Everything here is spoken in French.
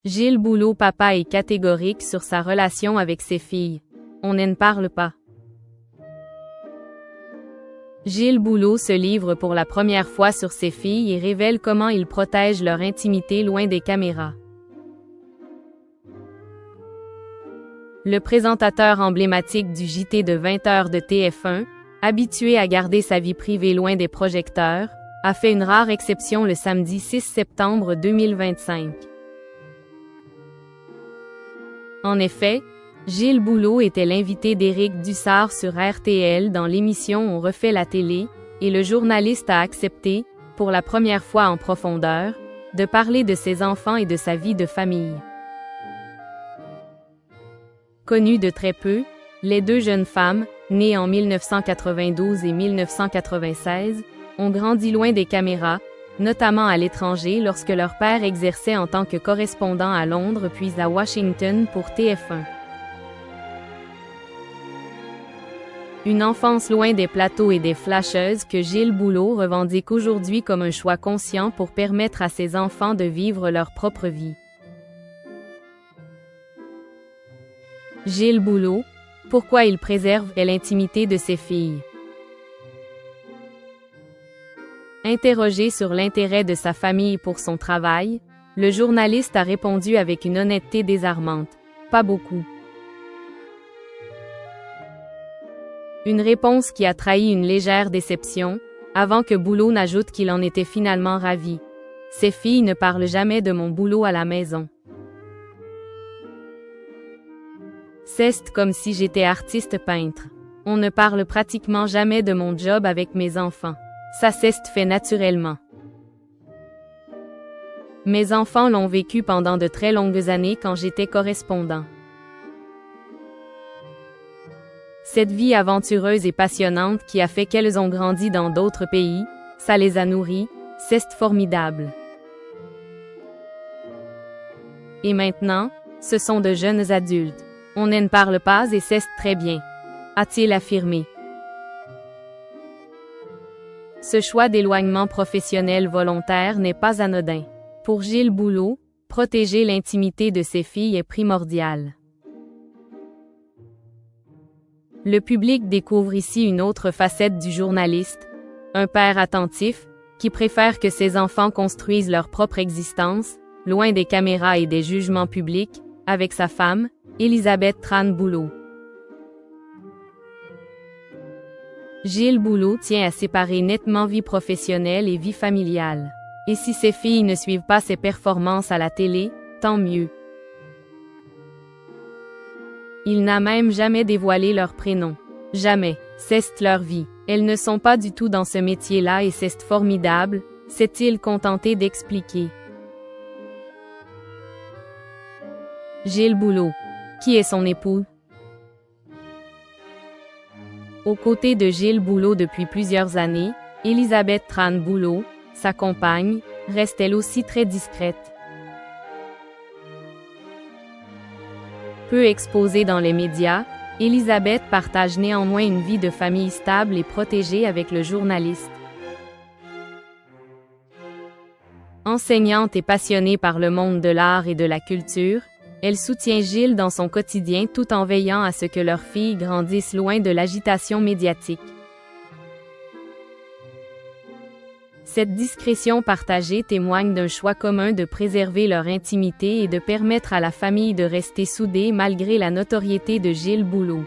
Gilles Boulot papa est catégorique sur sa relation avec ses filles. On ne parle pas. Gilles Boulot se livre pour la première fois sur ses filles et révèle comment il protège leur intimité loin des caméras. Le présentateur emblématique du JT de 20h de TF1, habitué à garder sa vie privée loin des projecteurs, a fait une rare exception le samedi 6 septembre 2025. En effet, Gilles Boulot était l'invité d'Éric Dussart sur RTL dans l'émission On refait la télé, et le journaliste a accepté, pour la première fois en profondeur, de parler de ses enfants et de sa vie de famille. Connues de très peu, les deux jeunes femmes, nées en 1992 et 1996, ont grandi loin des caméras, notamment à l'étranger lorsque leur père exerçait en tant que correspondant à Londres puis à Washington pour TF1. Une enfance loin des plateaux et des flasheuses que Gilles Boulot revendique aujourd'hui comme un choix conscient pour permettre à ses enfants de vivre leur propre vie. Gilles Boulot, pourquoi il préserve l'intimité de ses filles? Interrogé sur l'intérêt de sa famille pour son travail, le journaliste a répondu avec une honnêteté désarmante. Pas beaucoup. Une réponse qui a trahi une légère déception, avant que Boulot n'ajoute qu'il en était finalement ravi. Ses filles ne parlent jamais de mon boulot à la maison. C'est comme si j'étais artiste peintre. On ne parle pratiquement jamais de mon job avec mes enfants. Ça s'est fait naturellement. Mes enfants l'ont vécu pendant de très longues années quand j'étais correspondant. Cette vie aventureuse et passionnante qui a fait qu'elles ont grandi dans d'autres pays, ça les a nourries, c'est formidable. Et maintenant, ce sont de jeunes adultes. On ne parle pas et c'est très bien, a-t-il affirmé. Ce choix d'éloignement professionnel volontaire n'est pas anodin. Pour Gilles Boulot, protéger l'intimité de ses filles est primordial. Le public découvre ici une autre facette du journaliste, un père attentif, qui préfère que ses enfants construisent leur propre existence, loin des caméras et des jugements publics, avec sa femme, Elisabeth Tran Boulot. Gilles Boulot tient à séparer nettement vie professionnelle et vie familiale. Et si ses filles ne suivent pas ses performances à la télé, tant mieux. Il n'a même jamais dévoilé leur prénom. Jamais. C'est leur vie. Elles ne sont pas du tout dans ce métier-là et c'est formidable, s'est-il contenté d'expliquer. Gilles Boulot. Qui est son époux? Aux côtés de Gilles Boulot depuis plusieurs années, Elisabeth Tran Boulot, sa compagne, reste elle aussi très discrète. Peu exposée dans les médias, Elisabeth partage néanmoins une vie de famille stable et protégée avec le journaliste. Enseignante et passionnée par le monde de l'art et de la culture, elle soutient Gilles dans son quotidien tout en veillant à ce que leurs filles grandissent loin de l'agitation médiatique. Cette discrétion partagée témoigne d'un choix commun de préserver leur intimité et de permettre à la famille de rester soudée malgré la notoriété de Gilles Boulot.